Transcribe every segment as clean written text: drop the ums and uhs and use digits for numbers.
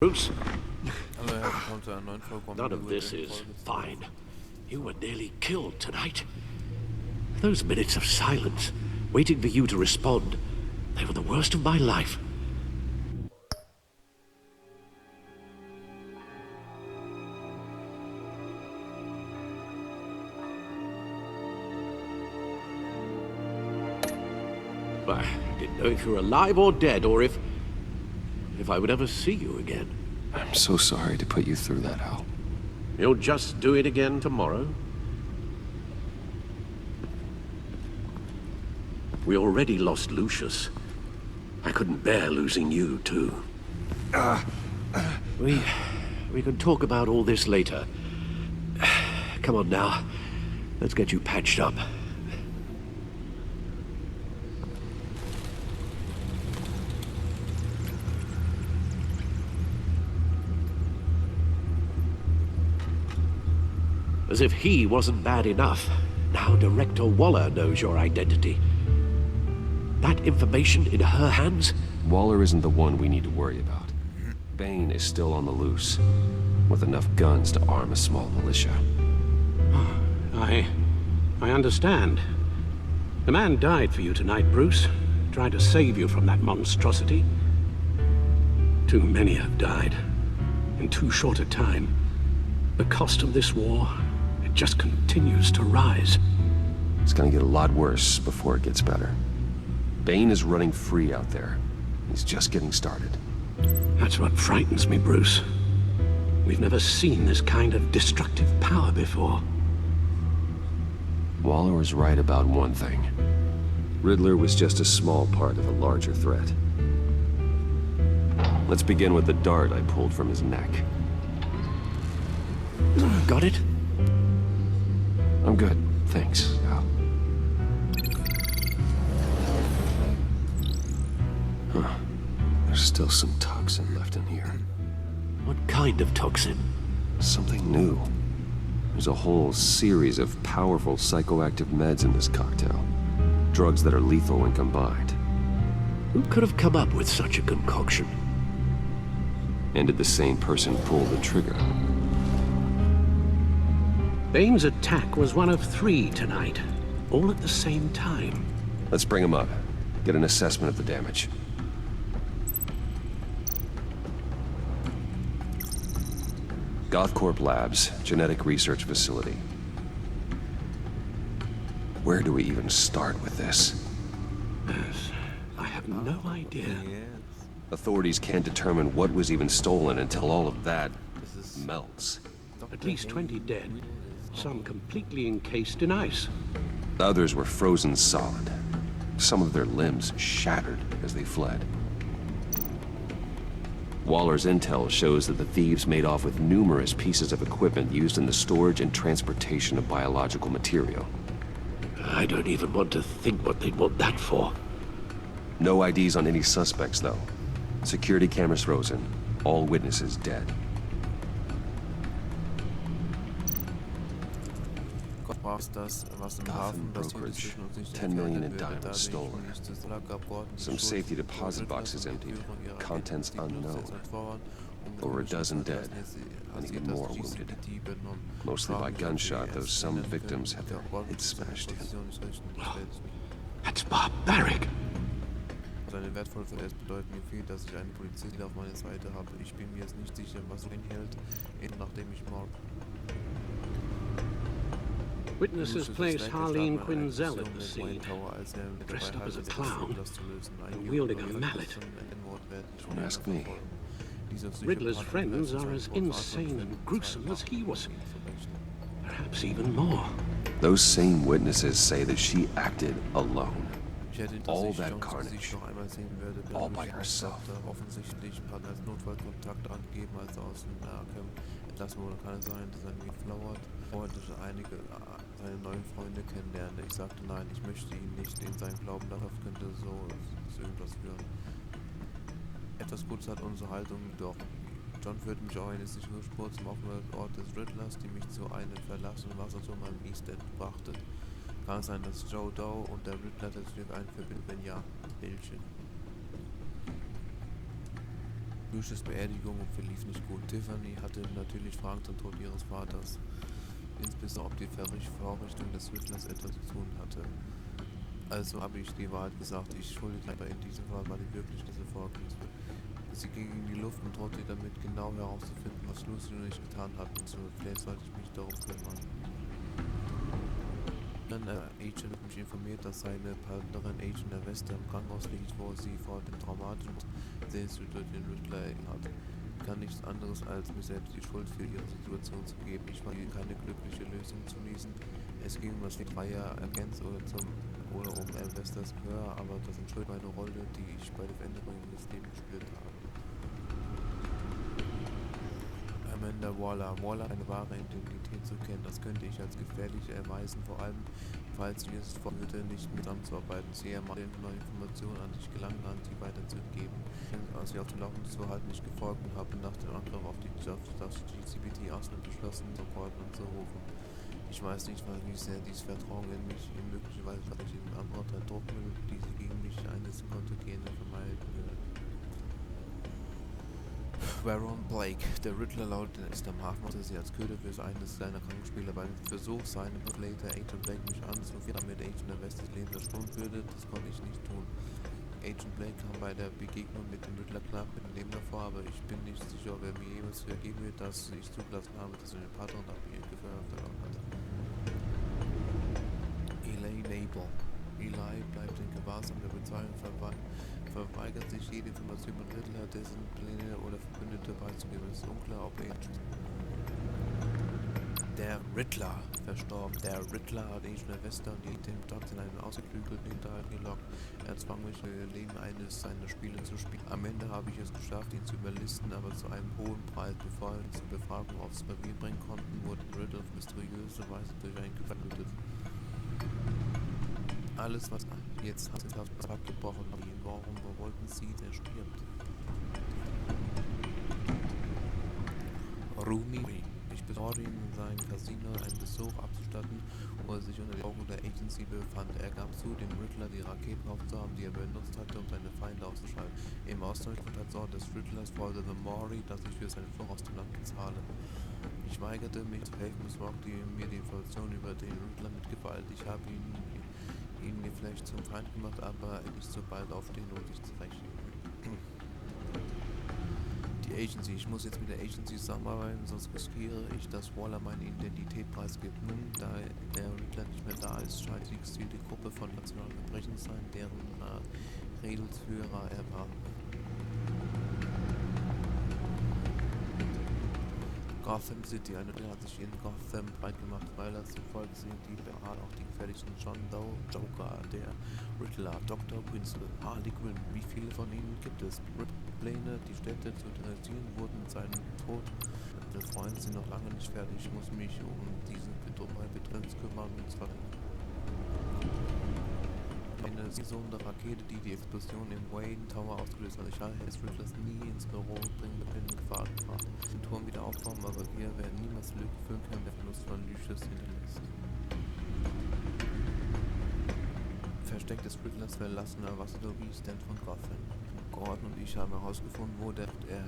Bruce, Hallo, herzlich willkommen zu einer neuen Folge von none of this is fine. You were nearly killed tonight. Those minutes of silence, waiting for you to respond, they were the worst of my life. I didn't know if you were alive or dead, or if I would ever see you again. I'm so sorry to put you through that, Al. You'll just do it again tomorrow? We already lost Lucius. I couldn't bear losing you, too. We can talk about all this later. Come on now. Let's get you patched up. As if he wasn't bad enough. Now Director Waller knows your identity. That information in her hands? Waller isn't the one we need to worry about. Bane is still on the loose, with enough guns to arm a small militia. I understand. The man died for you tonight, Bruce. Tried to save you from that monstrosity. Too many have died. In too short a time. The cost of this war, it just continues to rise. It's gonna get a lot worse before it gets better. Bane is running free out there. He's just getting started. That's what frightens me, Bruce. We've never seen this kind of destructive power before. Waller was right about one thing. Riddler was just a small part of a larger threat. Let's begin with the dart I pulled from his neck. Got it? I'm good, thanks, Al. Huh. There's still some toxin left in here. What kind of toxin? Something new. There's a whole series of powerful psychoactive meds in this cocktail. Drugs that are lethal when combined. Who could have come up with such a concoction? And did the same person pull the trigger? Bane's attack was one of 3 tonight, all at the same time. Let's bring him up. Get an assessment of the damage. Gothcorp Labs, genetic research facility. Where do we even start with this? Yes, I have no idea. Authorities can't determine what was even stolen until all of that melts. At least 20 dead, some completely encased in ice. Others were frozen solid. Some of their limbs shattered as they fled. Waller's intel shows that the thieves made off with numerous pieces of equipment used in the storage and transportation of biological material. I don't even want to think what they'd want that for. No IDs on any suspects, though. Security cameras frozen. All witnesses dead. Gotham brokerage. 10 million in diamonds stolen. Some safety deposit boxes emptied. Contents unknown. Over a dozen dead, and even more wounded. Mostly by gunshot, though some victims had their heads smashed in. That's barbaric. Seine wertvolle Verletzung bedeuten mir viel, dass ich einen Polizisten auf meiner Seite habe. Ich bin mir jetzt nicht sicher, was ihn hält, nachdem ich Mark. Witnesses place Harleen Quinzel at the scene, dressed up as a clown and wielding a mallet. Don't ask me. Riddler's friends are as insane and gruesome as he was. Perhaps even more. Those same witnesses say that she acted alone. All that carnage, all by herself. Offensichtlich hat er als Notfallkontakt angegeben, als er aus dem Camp entlassen wurde. Kann es sein, dass er mich flauert? Wollte einige seine neuen Freunde kennenlernen. Ich sagte nein, ich möchte ihn nicht in seinem Glauben, darauf könnte so irgendwas führen. Etwas kurz hat unsere Haltung doch. John führte mich auch eine sichere Spur zum Aufenthaltsort des Riddlers, die mich zu einem verlassenen Wasserturm am East End brachte. Kann es sein, dass Joe Doe und der Riddler deswegen einen verbinden? Wenn ja, welchen? Lucius Beerdigung verlief nicht gut. Tiffany hatte natürlich Fragen zum Tod ihres Vaters. Insbesondere ob die Vorrichtung des Riddlers etwas zu tun hatte. Also habe ich die Wahrheit gesagt, ich schuldige, aber in diesem Fall war die wirklich diese Vorgehens. Sie ging in die Luft und drohte damit genau herauszufinden, was Lucy und ich getan hatten. So vielleicht sollte ich mich darum kümmern. Dann Agent hat mich informiert, dass seine Partnerin Agent der Weste im Krankenhaus liegt, wo sie vor dem traumatischen Sehnsucht durch den Riddler hat. Kann nichts anderes als mir selbst die Schuld für ihre Situation zu geben. Ich war keine glückliche Lösung zu ließen. Es ging um das Freier Ergänz oder um Westers Gehör, aber das entschuldigt meine Rolle, die ich bei der Veränderung des Lebens gespielt habe. Amanda Waller, eine wahre Identität zu kennen, das könnte ich als gefährlich erweisen, vor allem falls sie es vorhütte, nicht mit zusammenzuarbeiten. Sie ermahnte, neue Informationen an dich gelangen, an sie weiterzugeben. Als sie auf den Laufenden zu halten nicht gefolgt und habe nach dem Angriff auf die GCPT Arsenal beschlossen, sofort anzurufen. Ich weiß nicht, wie sehr dieses Vertrauen in mich möglicherweise in Antwort der Druckmittel, die sie gegen mich eines Kontergene vermeiden will. Baron Blake, der Riddler laut ist am Hafen, hatte sie als Köder für eines seiner Krankenspieler beim Versuch, seinen Begleiter Agent Blake mich anzuführen, damit Agent der West das Leben verschont würde. Das konnte ich nicht tun. Agent Blake kam bei der Begegnung mit dem Riddler klar mit dem Leben davor, aber ich bin nicht sicher, ob er mir jemals vergeben wird, dass ich zugelassen habe, dass er den Partner nach mir verloren hat. Eli bleibt in Gewahrsam der Bezahlung verweigert sich jede Information mit Riddler, dessen Pläne oder Verbündete beizugeben. Es ist unklar, ob er der Riddler verstorben. Der Riddler hat Agent der Wester und die Tag in einen ausgeklügelten Hinterhalt gelockt. Er zwang mich, Leben eines seiner Spiele zu spielen. Am Ende habe ich es geschafft, ihn zu überlisten, aber zu einem hohen Preis. Bevor wir ihn zur Befragung aufs Papier bringen konnten, wurde Riddler auf mysteriöse Weise durch einen Küfer getötet. Alles, was jetzt abgebrochen hat, warum wollten sie, der stirbt? Rumi. Ich besorgte ihm in seinem Casino einen Besuch abzustatten, wo er sich unter den Augen der Agency befand. Er gab zu, dem Riddler die Raketen aufzuhaben, die er benutzt hatte, um seine Feinde auszuschalten. Im Austausch von der Sorte des Riddlers forderte Maury, dass ich für seine Flucht aus dem Land bezahle. Ich weigerte mich zu helfen, besorgte mir die Informationen über den Riddler mit Gewalt. Ich habe ihn mir vielleicht zum Feind gemacht, aber nicht so bald aufstehen und sich zurecht. Die Agency, ich muss jetzt mit der Agency zusammenarbeiten, sonst riskiere ich, dass Waller meine Identität preisgibt. Nun, da der Riddler nicht mehr da ist, scheint die gezielte Gruppe von nationalen Verbrechen zu sein, deren Redelsführer er war. Gotham City, eine Riddler hat sich in Gotham breit gemacht, weil er zufolge sind die Berater auch die gefährlichsten John Doe, Joker, der Riddler, Dr. Winslow, Harley Quinn. Wie viele von ihnen gibt es? Pläne, die Städte zu terrorisieren, wurden mit seinem Tod. Die Freunde sind noch lange nicht fertig. Ich muss mich um diesen Betreffs kümmern und zwar eine besondere Rakete, die die Explosion im Wayne Tower ausgelöst hat. Ich habe es Riddlers nie ins Büro bringen mit den Gefahr gebracht. Den Turm wieder aufbauen, aber wir werden niemals Lücke füllen können, der Verlust von Lucius hinterlässt. Versteck des Riddlers verlassener Wasserturm-Stand von Gotham. Gordon und ich haben herausgefunden, wo er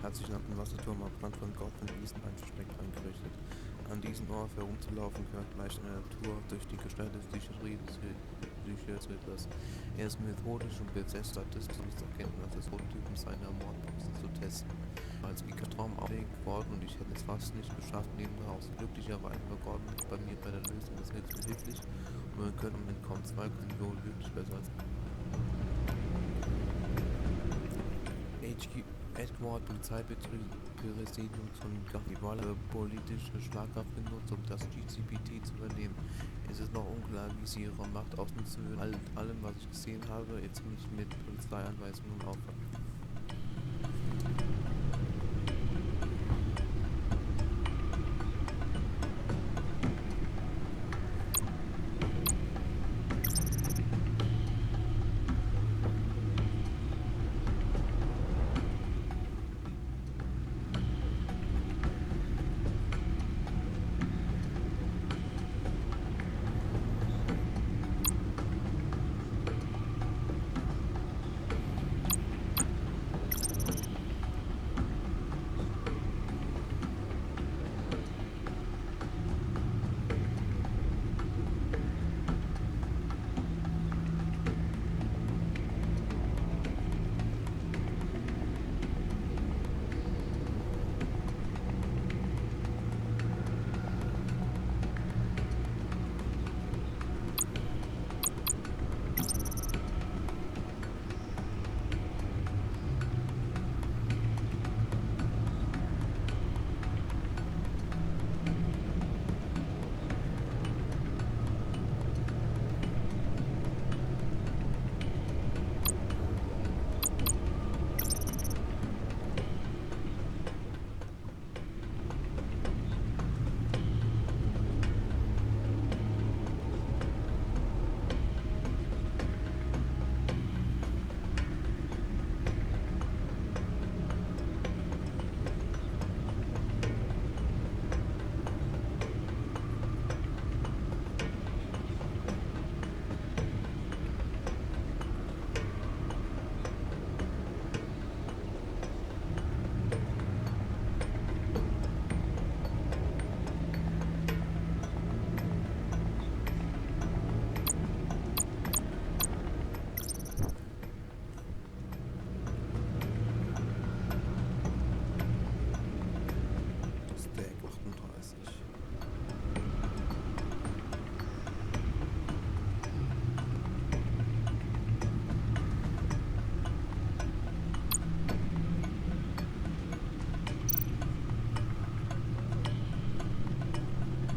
hat sich nach dem Wasserturm am Rand von Gotham East ein Versteck eingerichtet. An diesem Ort herumzulaufen gehört gleich einer Tour durch die Gestalt des Riddlers. Er ist methodisch und besetzt, statistisch zu erkennen, als des Prototypen seiner Mordboxen zu testen. Als Traum auflegt, Gordon und ich hätten es fast nicht geschafft, neben dem Haus. Glücklicherweise war Gordon bei mir bei der Lösung des Rätsels behilflich und wir können entkommen. Zwei können wohl wirklich besser als Edward Polizeipräsidium zum Waller politische Schlagkraft genutzt, um das GCPT zu übernehmen. Es ist noch unklar, wie sie ihre Macht ausnutzen würden. Allem, was ich gesehen habe, jetzt nicht mit Polizeianweisungen aufwachen.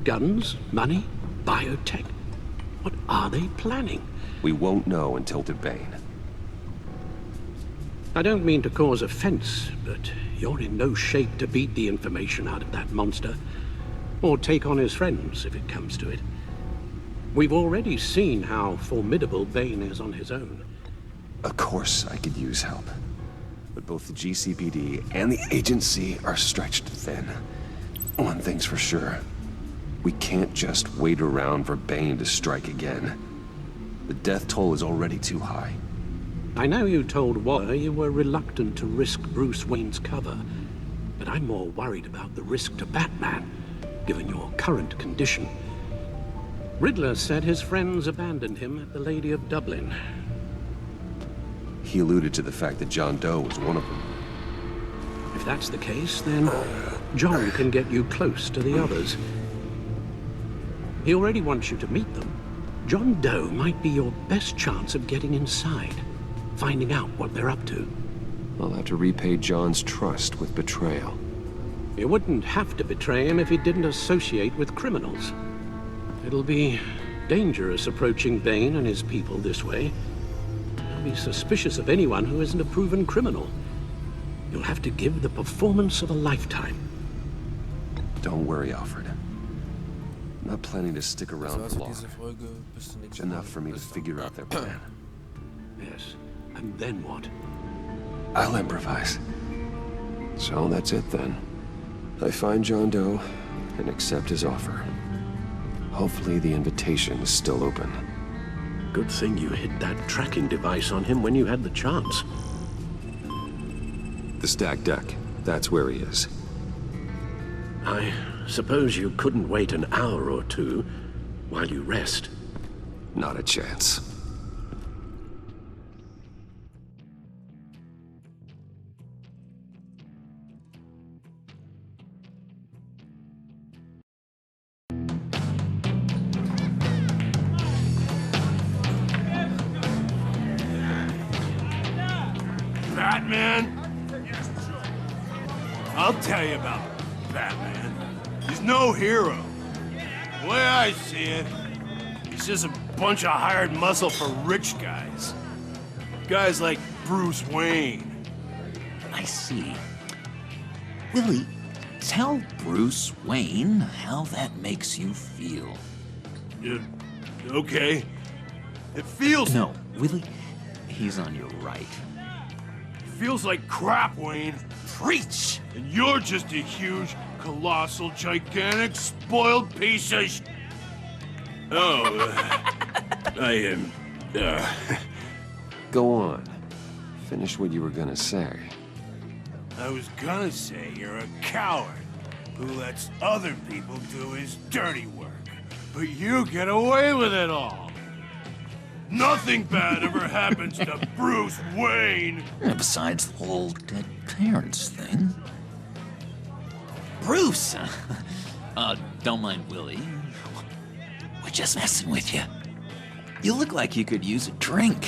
Guns? Money? Biotech? What are they planning? We won't know until to Bane. I don't mean to cause offense, but you're in no shape to beat the information out of that monster. Or take on his friends, if it comes to it. We've already seen how formidable Bane is on his own. Of course I could use help. But both the GCPD and the agency are stretched thin. One thing's for sure. We can't just wait around for Bane to strike again. The death toll is already too high. I know you told Waller you were reluctant to risk Bruce Wayne's cover, but I'm more worried about the risk to Batman, given your current condition. Riddler said his friends abandoned him at the Lady of Dublin. He alluded to the fact that John Doe was one of them. If that's the case, then John can get you close to the others. He already wants you to meet them. John Doe might be your best chance of getting inside, finding out what they're up to. I'll have to repay John's trust with betrayal. You wouldn't have to betray him if he didn't associate with criminals. It'll be dangerous approaching Bane and his people this way. They'll be suspicious of anyone who isn't a proven criminal. You'll have to give the performance of a lifetime. Don't worry, Alfred. I'm not planning to stick around for long. It's enough for me to figure out their plan. Yes, and then what? I'll improvise. So that's it then. I find John Doe and accept his offer. Hopefully the invitation is still open. Good thing you hid that tracking device on him when you had the chance. The stacked deck. That's where he is. I suppose you couldn't wait an hour or two while you rest. Not a chance. Batman? I'll tell you about Batman. He's no hero. The way I see it, he's just a bunch of hired muscle for rich guys. Guys like Bruce Wayne. I see. Willie, tell Bruce Wayne how that makes you feel. Okay. It feels... No, Willie, he's on your right. Feels like crap, Wayne. Preach! And you're just a huge, colossal, gigantic, spoiled piece of I am... Go on. Finish what you were gonna say. I was gonna say you're a coward who lets other people do his dirty work. But you get away with it all. Nothing bad ever happens to Bruce Wayne. Besides the whole dead parents thing. Bruce! Don't mind Willie. We're just messing with you. You look like you could use a drink.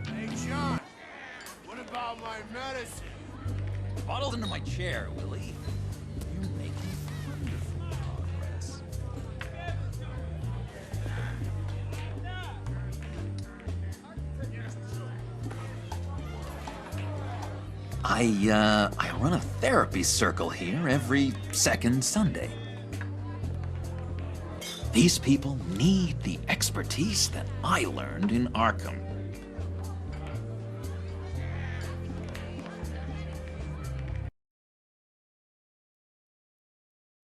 Hey, John. What about my medicine? Bottles into my chair, Willie. You're making wonderful progress. I run a therapy circle here every second Sunday. These people need the expertise that I learned in Arkham.